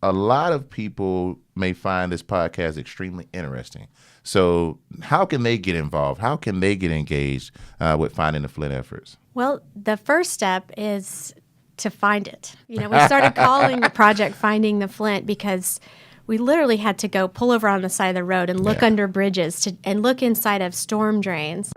a lot of people may find this podcast extremely interesting. So how can they get involved? How can they get engaged with Finding the Flint efforts? Well, the first step is to find it. We started calling the project Finding the Flint because we literally had to go pull over on the side of the road and look under bridges and look inside of storm drains.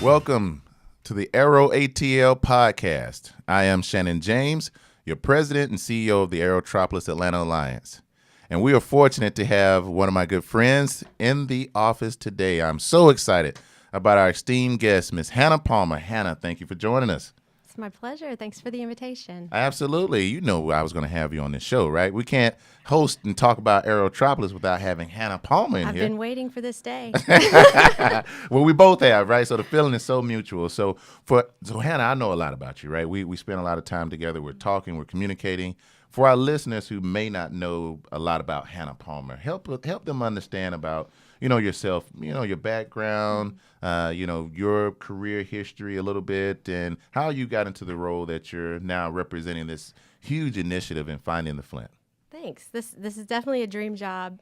Welcome to the AERO ATL Podcast. I am Shannon James, your president and CEO of the AERO Atlanta Alliance. And we are fortunate to have one of my good friends in the office today. I'm so excited about our esteemed guest, Ms. Hannah Palmer. Hannah, thank you for joining us. It's my pleasure. Thanks for the invitation. Absolutely. You know I was going to have you on this show, right? We can't host and talk about AERO without having Hannah Palmer in I've here. been waiting for this day. Well, we both have, right? So the feeling is so mutual. So Hannah, I know a lot about you, right? We spend a lot of time together. We're talking, we're communicating. For our listeners who may not know a lot about Hannah Palmer, help them understand about yourself, your background, your career history a little bit, and how you got into the role that you're now representing this huge initiative in Finding the Flint. Thanks. This is definitely a dream job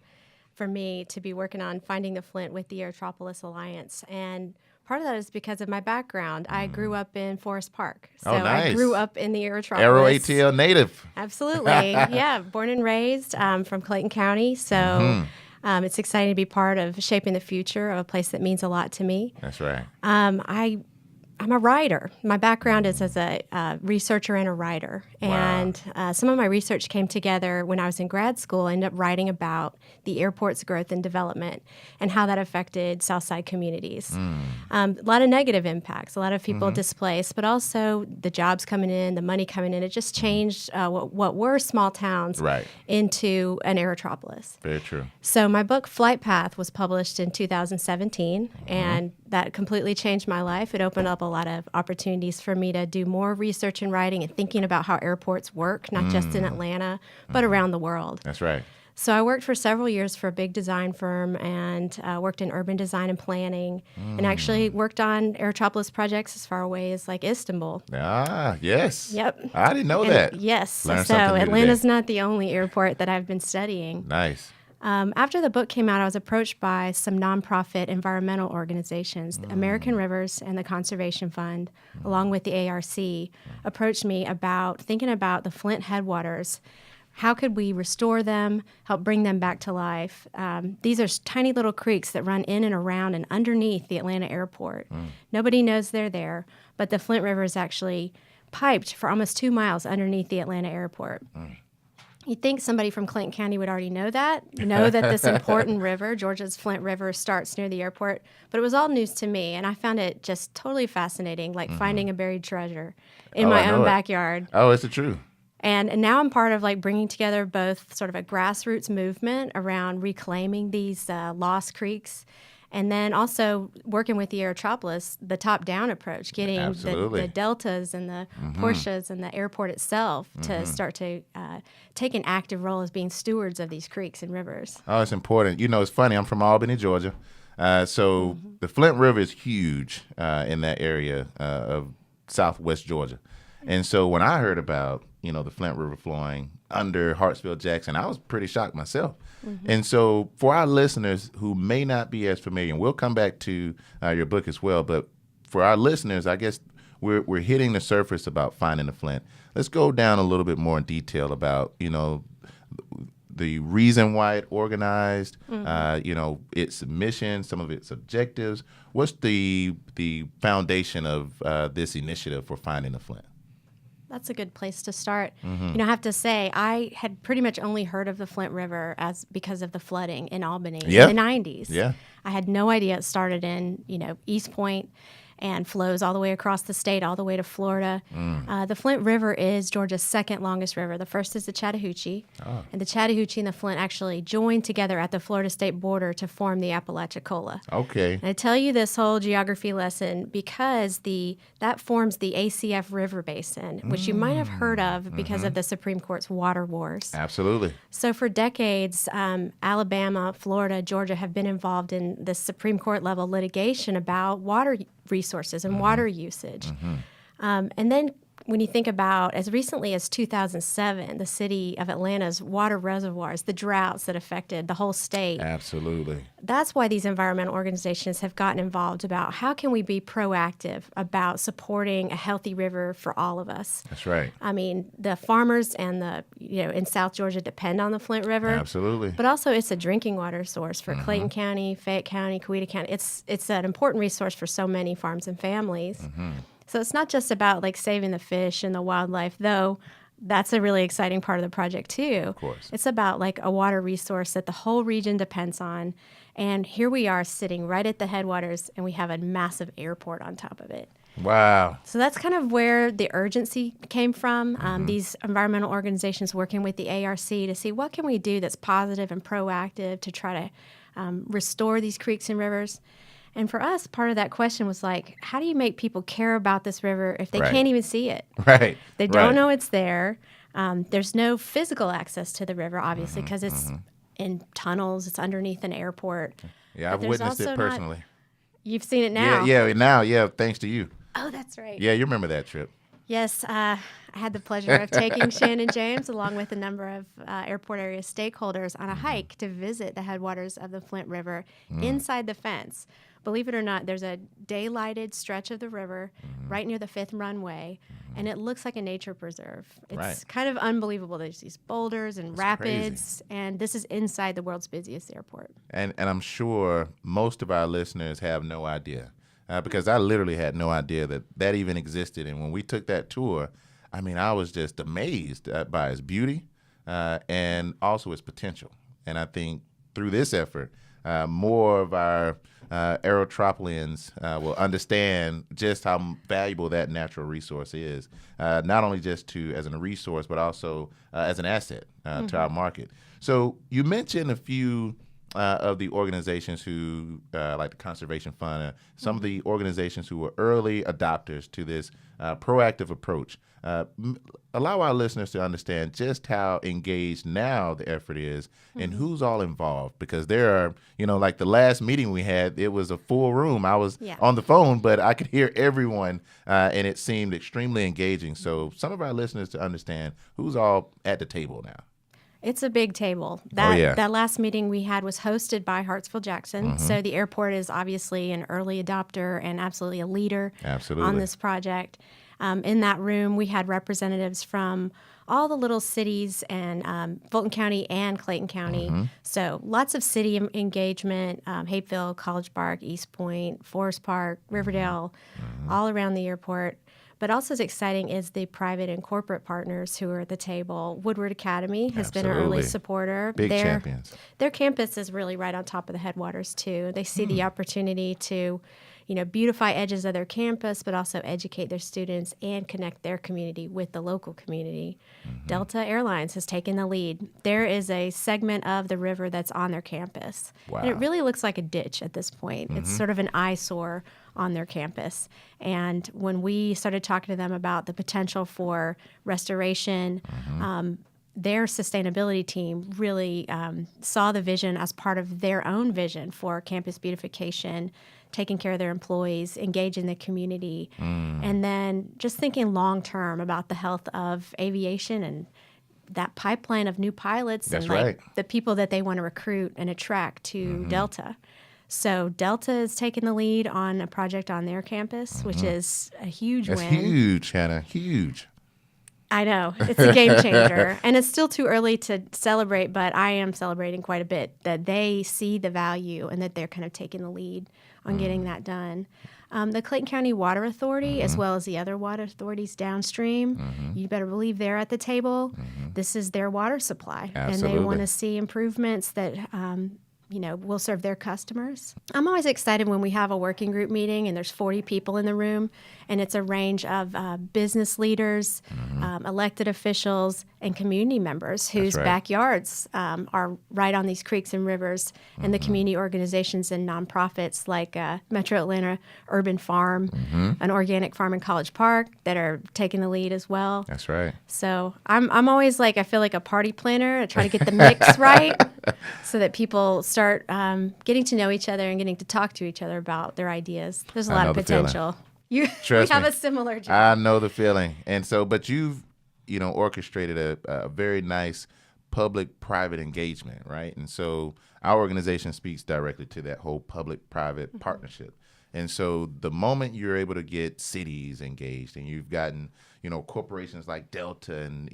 for me to be working on Finding the Flint with the AERO Alliance. And part of that is because of my background. I grew up in Forest Park. So nice. I grew up in the AERO ATL native. Absolutely. Yeah. Born and raised from Clayton County. So it's exciting to be part of shaping the future of a place that means a lot to me. That's right. I'm a writer. My background is as a researcher and a writer. And some of my research came together when I was in grad school. I ended up writing about the airport's growth and development and how that affected Southside communities. A lot of negative impacts, a lot of people displaced, but also the jobs coming in, the money coming in. It just changed what were small towns into an aerotropolis. Very true. So my book, Flight Path, was published in 2017, and that completely changed my life. It opened up a lot of opportunities for me to do more research and writing and thinking about how airports work, not just in Atlanta, but around the world. That's right. So I worked for several years for a big design firm and worked in urban design and planning, and actually worked on aerotropolis projects as far away as like Istanbul. Ah, yes. Yep. I didn't know that. Yes. Learned So something new Atlanta's today. not the only airport that I've been studying. Nice. After the book came out, I was approached by some nonprofit environmental organizations. The American Rivers and the Conservation Fund, along with the ARC, approached me about thinking about the Flint headwaters. How could we restore them, help bring them back to life? These are tiny little creeks that run in and around and underneath the Atlanta airport. Nobody knows they're there, but the Flint River is actually piped for almost 2 miles underneath the Atlanta airport. You'd think somebody from Clayton County would already know that this important river, Georgia's Flint River, starts near the airport. But it was all news to me, and I found it just totally fascinating, like finding a buried treasure in my own backyard. Oh, is it true? And now I'm part of like bringing together both sort of a grassroots movement around reclaiming these lost creeks, and then also working with the aerotropolis, the top-down approach, getting the deltas and the Porsches and the airport itself to start to take an active role as being stewards of these creeks and rivers. Oh, it's important. It's funny. I'm from Albany, Georgia. So the Flint River is huge in that area of southwest Georgia. And so when I heard about, the Flint River flowing under Hartsfield-Jackson, I was pretty shocked myself. And so for our listeners who may not be as familiar, and we'll come back to your book as well, but for our listeners, I guess we're hitting the surface about Finding the Flint. Let's go down a little bit more in detail about, the reason why it organized, its mission, some of its objectives. What's the foundation of this initiative for Finding the Flint? That's a good place to start. I have to say, I had pretty much only heard of the Flint River because of the flooding in Albany in the 90s. Yeah. I had no idea it started in, East Point and flows all the way across the state, all the way to Florida. The Flint River is Georgia's second longest river. The first is the Chattahoochee. And the Chattahoochee and the Flint actually joined together at the Florida state border to form the Apalachicola. Okay. And I tell you this whole geography lesson because that forms the ACF River Basin, which you might have heard of because of the Supreme Court's water wars. Absolutely. So for decades, Alabama, Florida, Georgia have been involved in this Supreme Court level litigation about water resources and water usage. And then when you think about as recently as 2007, the city of Atlanta's water reservoirs, the droughts that affected the whole state. Absolutely. That's why these environmental organizations have gotten involved about how can we be proactive about supporting a healthy river for all of us. That's right. I mean, the farmers and in South Georgia depend on the Flint River. Absolutely. But also it's a drinking water source for Clayton County, Fayette County, Coweta County. It's an important resource for so many farms and families. So it's not just about like saving the fish and the wildlife, though that's a really exciting part of the project too. Of course. It's about like a water resource that the whole region depends on. And here we are sitting right at the headwaters, and we have a massive airport on top of it. Wow. So that's kind of where the urgency came from. These environmental organizations working with the ARC to see what can we do that's positive and proactive to try to restore these creeks and rivers. And for us, part of that question was like, how do you make people care about this river if they can't even see it? Right. They don't know it's there. There's no physical access to the river, obviously, because it's in tunnels. It's underneath an airport. Yeah, But I've witnessed it personally. You've seen it now. Yeah, thanks to you. Oh, that's right. Yeah, you remember that trip. Yes, I had the pleasure of taking Shannon James along with a number of airport area stakeholders on a hike to visit the headwaters of the Flint River inside the fence. Believe it or not, there's a daylighted stretch of the river right near the 5th runway, and it looks like a nature preserve. It's kind of unbelievable. There's these boulders and rapids, and this is inside the world's busiest airport. And I'm sure most of our listeners have no idea. Because I literally had no idea that even existed. And when we took that tour, I mean, I was just amazed by its beauty and also its potential. And I think through this effort, more of our Aerotropolians will understand just how valuable that natural resource is, not only just as a resource, but also as an asset to our market. So you mentioned a few of the organizations who, like the Conservation Fund, some of the organizations who were early adopters to this proactive approach. Allow our listeners to understand just how engaged now the effort is and who's all involved. Because there are, like the last meeting we had, it was a full room. I was on the phone, but I could hear everyone, and it seemed extremely engaging. So some of our listeners to understand who's all at the table now. It's a big table. That last meeting we had was hosted by Hartsfield-Jackson. So the airport is obviously an early adopter and absolutely a leader on this project. In that room, we had representatives from all the little cities and Fulton County and Clayton County. So lots of city engagement, Hapeville, College Park, East Point, Forest Park, Riverdale, all around the airport. But also as exciting is the private and corporate partners who are at the table. Woodward Academy has been an early supporter. Big champions. Their campus is really right on top of the headwaters, too. They see the opportunity to, beautify edges of their campus, but also educate their students and connect their community with the local community. Delta Airlines has taken the lead. There is a segment of the river that's on their campus. Wow. And it really looks like a ditch at this point. It's sort of an eyesore on their campus. And when we started talking to them about the potential for restoration, their sustainability team really saw the vision as part of their own vision for campus beautification, taking care of their employees, engaging the community, and then just thinking long term about the health of aviation and that pipeline of new pilots the people that they want to recruit and attract to Delta. So Delta is taking the lead on a project on their campus, which is a huge win. That's huge, Hannah, huge. I know. It's a game changer. And it's still too early to celebrate, but I am celebrating quite a bit that they see the value and that they're kind of taking the lead on getting that done. The Clayton County Water Authority, as well as the other water authorities downstream, you better believe they're at the table. This is their water supply. Absolutely. And they want to see improvements that will serve their customers. I'm always excited when we have a working group meeting and there's 40 people in the room, and it's a range of business leaders, elected officials, and community members whose backyards are right on these creeks and rivers, and the community organizations and nonprofits like Metro Atlanta Urban Farm, an organic farm in College Park that are taking the lead as well. That's right. So I'm always I feel like a party planner. I try to get the mix right. so that people start getting to know each other and getting to talk to each other about their ideas. There's a lot of potential. We have a similar job. I know the feeling. And so, but you've, orchestrated a very nice public-private engagement, right? And so our organization speaks directly to that whole public-private partnership. And so the moment you're able to get cities engaged, and you've gotten, corporations like Delta and,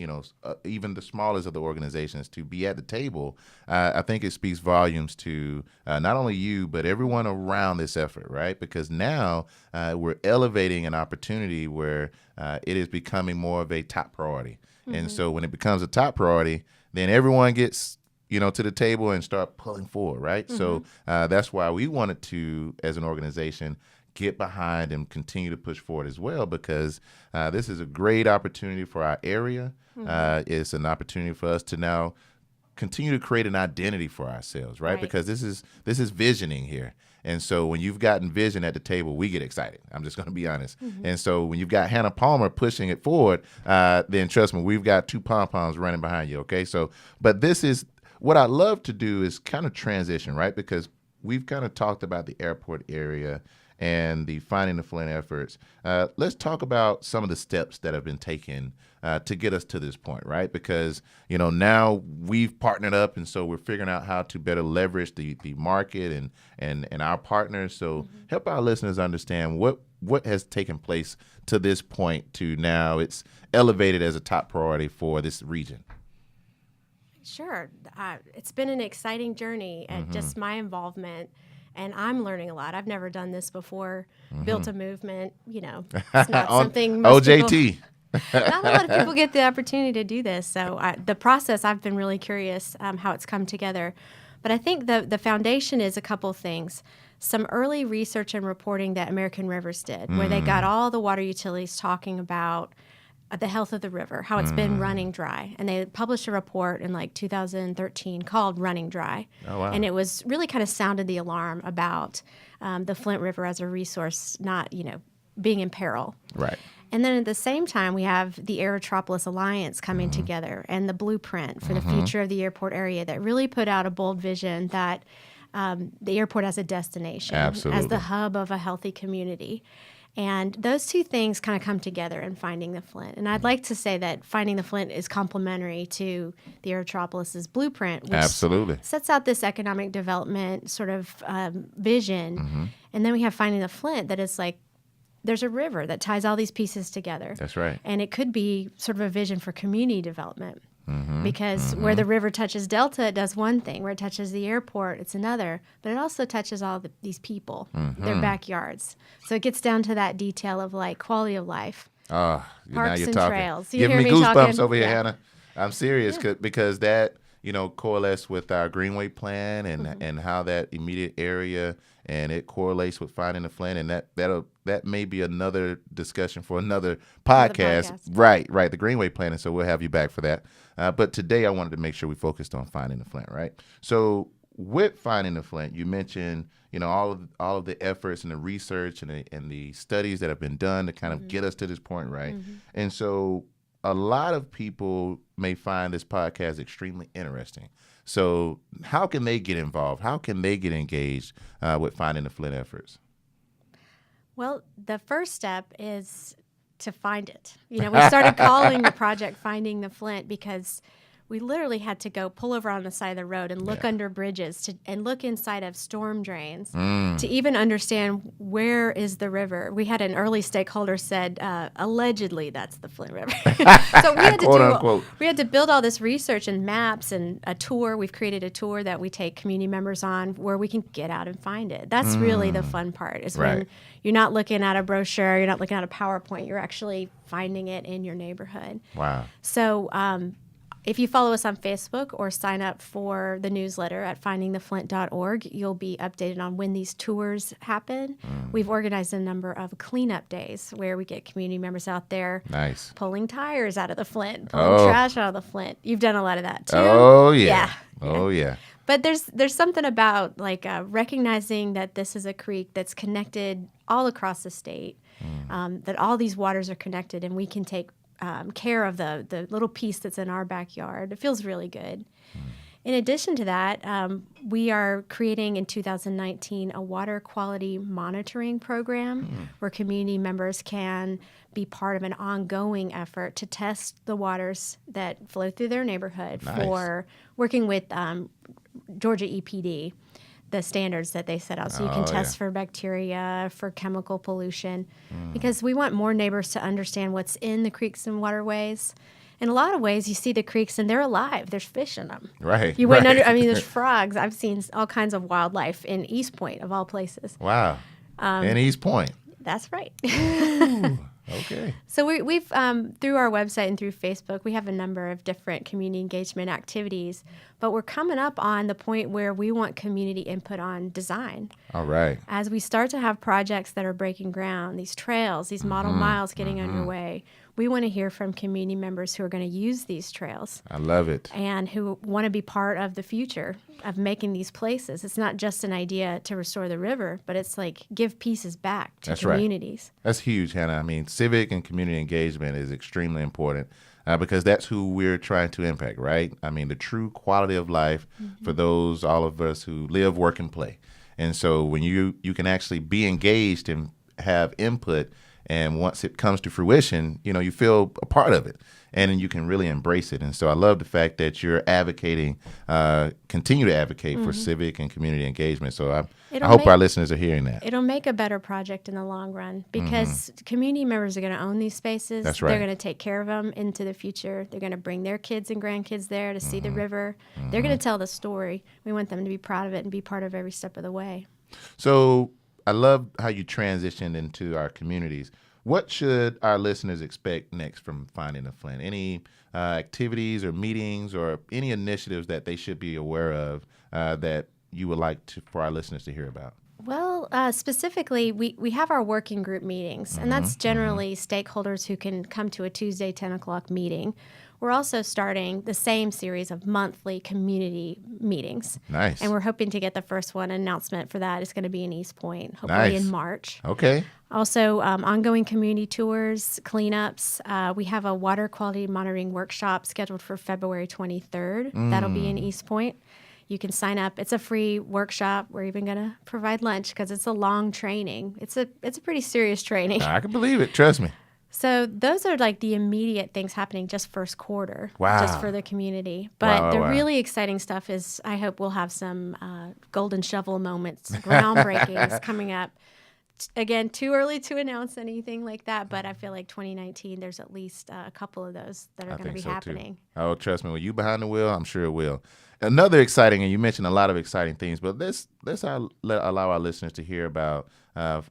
even the smallest of the organizations to be at the table, I think it speaks volumes to not only you, but everyone around this effort, right? Because now we're elevating an opportunity where it is becoming more of a top priority. And so when it becomes a top priority, then everyone gets to the table and start pulling forward, right? So that's why we wanted to, as an organization, get behind and continue to push forward as well, because this is a great opportunity for our area. It's an opportunity for us to now continue to create an identity for ourselves, right? Because this is visioning here. And so when you've gotten vision at the table, we get excited. I'm just going to be honest. And so when you've got Hannah Palmer pushing it forward, then trust me, we've got two pom-poms running behind you, okay? So, but this is, what I love to do is kind of transition, right? Because we've kind of talked about the airport area and the Finding the Flint efforts. Let's talk about some of the steps that have been taken to get us to this point, right? Because, now we've partnered up, and so we're figuring out how to better leverage the market and our partners. So help our listeners understand what has taken place to this point to now it's elevated as a top priority for this region. Sure. It's been an exciting journey, and just my involvement, and I'm learning a lot. I've never done this before, built a movement, it's not something most OJT. people, not a lot of people get the opportunity to do this. So the process, I've been really curious how it's come together. But I think the foundation is a couple things. Some early research and reporting that American Rivers did, where they got all the water utilities talking about the health of the river, how it's been running dry. And they published a report in 2013 called Running Dry. Oh, wow. And it was really kind of sounded the alarm about the Flint River as a resource not, being in peril. Right. And then at the same time, we have the Aerotropolis Alliance coming together and the blueprint for the future of the airport area that really put out a bold vision that the airport as a destination, as the hub of a healthy community. And those two things kind of come together in Finding the Flint. And I'd like to say that Finding the Flint is complementary to the Aerotropolis's blueprint, which sets out this economic development sort of vision. And then we have Finding the Flint that is like, there's a river that ties all these pieces together. That's right. And it could be sort of a vision for community development. Because where the river touches Delta, it does one thing. Where it touches the airport, it's another. But it also touches all these people, their backyards. So it gets down to that detail of quality of life, parks and trails. You Giving hear me me goosebumps talking? over here, Hannah. I'm serious because that coalesces with our Greenway plan and how that immediate area, and it correlates with Finding the Flint, and that may be another discussion for another podcast. Right, the Greenway plan, and so we'll have you back for that. But today I wanted to make sure we focused on Finding the Flint, right? So with Finding the Flint, you mentioned all of the efforts and the research and the studies that have been done to kind of get us to this point, right? And so a lot of people may find this podcast extremely interesting. So how can they get involved? How can they get engaged with Finding the Flint efforts? Well, the first step is to find it. We started calling the project Finding the Flint because we literally had to go pull over on the side of the road and look under bridges and look inside of storm drains to even understand where is the river. We had an early stakeholder said, allegedly that's the Flint River. So we had to build all this research and maps and a tour. We've created a tour that we take community members on where we can get out and find it. That's really the fun part is when you're not looking at a brochure, you're not looking at a PowerPoint, you're actually finding it in your neighborhood. Wow. So if you follow us on Facebook or sign up for the newsletter at findingtheflint.org, you'll be updated on when these tours happen. We've organized a number of cleanup days where we get community members out there pulling tires out of the Flint, pulling trash out of the Flint. You've done a lot of that too. Oh, yeah. Oh, yeah. But there's something about recognizing that this is a creek that's connected all across the state, that all these waters are connected, and we can take care of the little piece that's in our backyard. It feels really good. In addition to that, we are creating in 2019 a water quality monitoring program where community members can be part of an ongoing effort to test the waters that flow through their neighborhood for working with Georgia EPD, the standards that they set out. So you can test for bacteria, for chemical pollution, because we want more neighbors to understand what's in the creeks and waterways. In a lot of ways, you see the creeks and they're alive. There's fish in them. Right. You wouldn't there's frogs. I've seen all kinds of wildlife in East Point, of all places. Wow. In East Point. That's right. Ooh, okay. So we've through our website and through Facebook, we have a number of different community engagement activities, but we're coming up on the point where we want community input on design. All right. As we start to have projects that are breaking ground, these trails, these model miles getting underway, we want to hear from community members who are going to use these trails. I love it. And who want to be part of the future of making these places. It's not just an idea to restore the river, but it's like give pieces back to communities. Right. That's huge, Hannah. I mean, civic and community engagement is extremely important because that's who we're trying to impact, right? I mean, the true quality of life for all of us who live, work, and play. And so when you can actually be engaged and have input, and once it comes to fruition, you feel a part of it, and you can really embrace it. And so I love the fact that you're advocating, continue to advocate for civic and community engagement. So I hope our listeners are hearing that. It'll make a better project in the long run because community members are going to own these spaces. That's right. They're going to take care of them into the future. They're going to bring their kids and grandkids there to see the river. They're going to tell the story. We want them to be proud of it and be part of every step of the way. So I love how you transitioned into our communities. What should our listeners expect next from Finding the Flint? Any activities or meetings or any initiatives that they should be aware of that you would like for our listeners to hear about? Well, specifically, we have our working group meetings, and that's generally stakeholders who can come to a Tuesday 10 o'clock meeting. We're also starting the same series of monthly community meetings. Nice. And we're hoping to get the first one announcement for that. It's going to be in East Point, hopefully in March. Okay. Also, ongoing community tours, cleanups. We have a water quality monitoring workshop scheduled for February 23rd. That'll be in East Point. You can sign up. It's a free workshop. We're even going to provide lunch because it's a long training. It's a pretty serious training. I can believe it. Trust me. So those are like the immediate things happening just first quarter, just for the community. But the really exciting stuff is I hope we'll have some golden shovel moments, groundbreakings coming up. Again, too early to announce anything like that, but I feel like 2019, there's at least a couple of those that are going to be happening. Too. Oh, trust me, when you behind the wheel, I'm sure it will. Another exciting, and you mentioned a lot of exciting things, but let's allow our listeners to hear about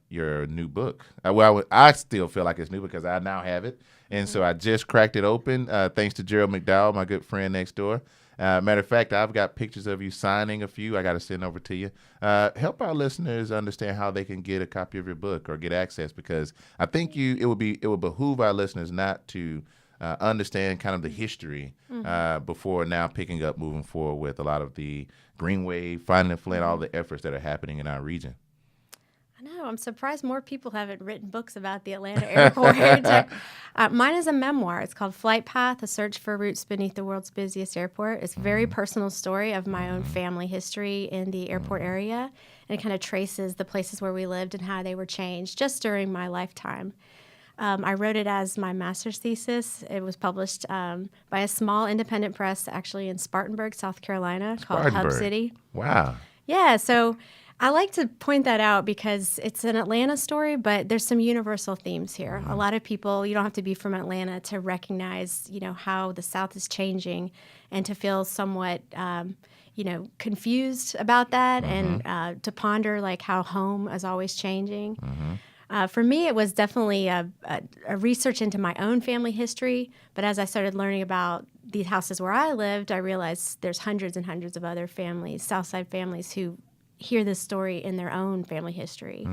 your new book. I still feel like it's new because I now have it, and so I just cracked it open thanks to Gerald McDowell, my good friend next door. Matter of fact, I've got pictures of you signing a few. I got to send over to you. Help our listeners understand how they can get a copy of your book or get access, because I think it would behoove our listeners not to understand kind of the history before now picking up moving forward with a lot of the Greenway, Finding the Flint, all the efforts that are happening in our region. I know. I'm surprised more people haven't written books about the Atlanta airport. Mine is a memoir. It's called Flight Path, A Search for Routes Beneath the World's Busiest Airport. It's a very personal story of my own family history in the airport area. And it kind of traces the places where we lived and how they were changed just during my lifetime. I wrote it as my master's thesis. It was published by a small independent press actually in Spartanburg, South Carolina, called Hub City. Wow. Yeah, so I like to point that out because it's an Atlanta story, but there's some universal themes here. A lot of people, you don't have to be from Atlanta to recognize, how the South is changing and to feel somewhat, confused about that and to ponder like how home is always changing. For me, it was definitely a research into my own family history. But as I started learning about these houses where I lived, I realized there's hundreds and hundreds of other families, Southside families, who hear this story in their own family history.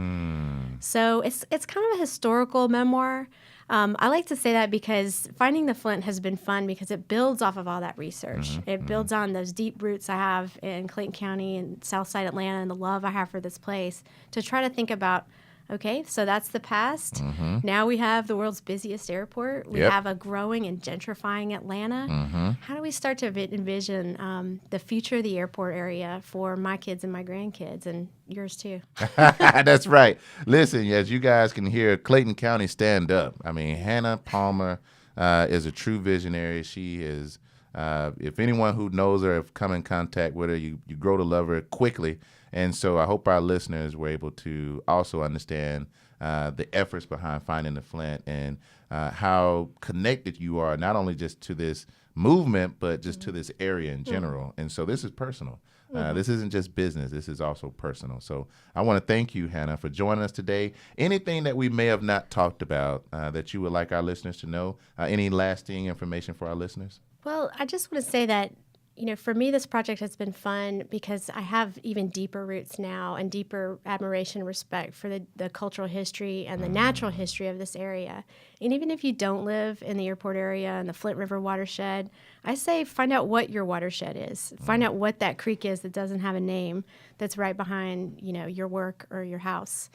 So it's kind of a historical memoir. I like to say that because Finding the Flint has been fun because it builds off of all that research. It builds on those deep roots I have in Clayton County and Southside Atlanta and the love I have for this place to try to think about, Okay, so that's the past. Mm-hmm. Now we have the world's busiest airport. We have a growing and gentrifying Atlanta. Mm-hmm. How do we start to envision the future of the airport area for my kids and my grandkids and yours too? That's right. Listen, as you guys can hear, Clayton County stand up. I mean, Hannah Palmer is a true visionary. She is, if anyone who knows her have come in contact with her, you grow to love her quickly. And so I hope our listeners were able to also understand the efforts behind Finding the Flint and how connected you are, not only just to this movement, but just to this area in general. And so this is personal. This isn't just business. This is also personal. So I want to thank you, Hannah, for joining us today. Anything that we may have not talked about that you would like our listeners to know? Any lasting information for our listeners? Well, I just want to say that, for me, this project has been fun because I have even deeper roots now and deeper admiration and respect for the cultural history and the natural history of this area. And even if you don't live in the airport area and the Flint River watershed, I say find out what your watershed is. Find out what that creek is that doesn't have a name that's right behind, your work or your house.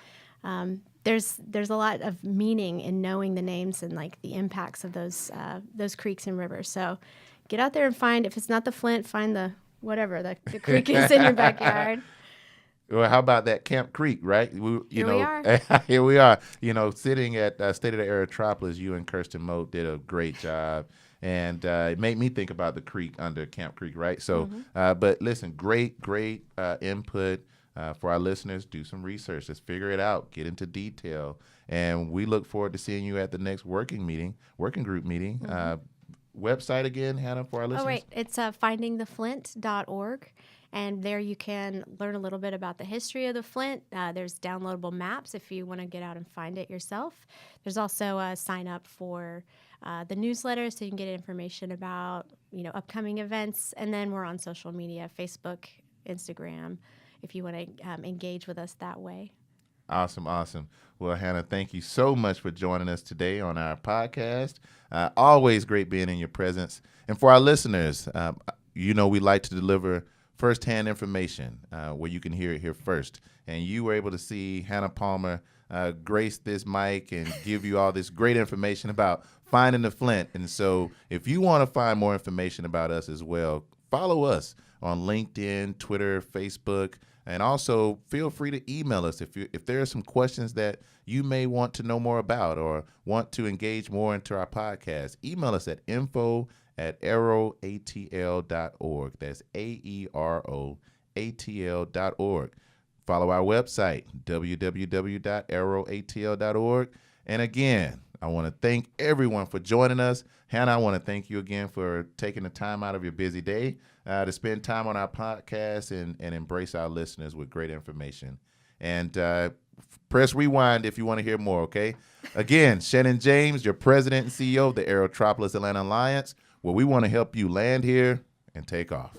There's a lot of meaning in knowing the names and like the impacts of those creeks and rivers. So get out there and find, if it's not the Flint, find the creek is in your backyard. Well, how about that Camp Creek, right? Here we are. Here we are. Sitting at State of the Aerotropolis, you and Kirsten Moat did a great job. And it made me think about the creek under Camp Creek, right? So, but listen, great input for our listeners. Do some research. Just figure it out. Get into detail. And we look forward to seeing you at the next working group meeting. Website again, Hannah, for our listeners? Oh, right. It's findingtheflint.org. And there you can learn a little bit about the history of the Flint. There's downloadable maps if you want to get out and find it yourself. There's also a sign up for the newsletter so you can get information about, upcoming events. And then we're on social media, Facebook, Instagram, if you want to engage with us that way. Awesome. Well, Hannah, thank you so much for joining us today on our podcast. Always great being in your presence. And for our listeners, we like to deliver firsthand information where you can hear it here first. And you were able to see Hannah Palmer grace this mic and give you all this great information about Finding the Flint. And so if you want to find more information about us as well, follow us on LinkedIn, Twitter, Facebook. And also feel free to email us if there are some questions that you may want to know more about or want to engage more into our podcast. Email us at info@aeroatl.org. That's AEROATL.org. Follow our website, www.aeroatl.org. And again, I want to thank everyone for joining us. Hannah, I want to thank you again for taking the time out of your busy day to spend time on our podcast and embrace our listeners with great information. And press rewind if you want to hear more, okay? Again, Shannon James, your president and CEO of the Aerotropolis Atlanta Alliance, where we want to help you land here and take off.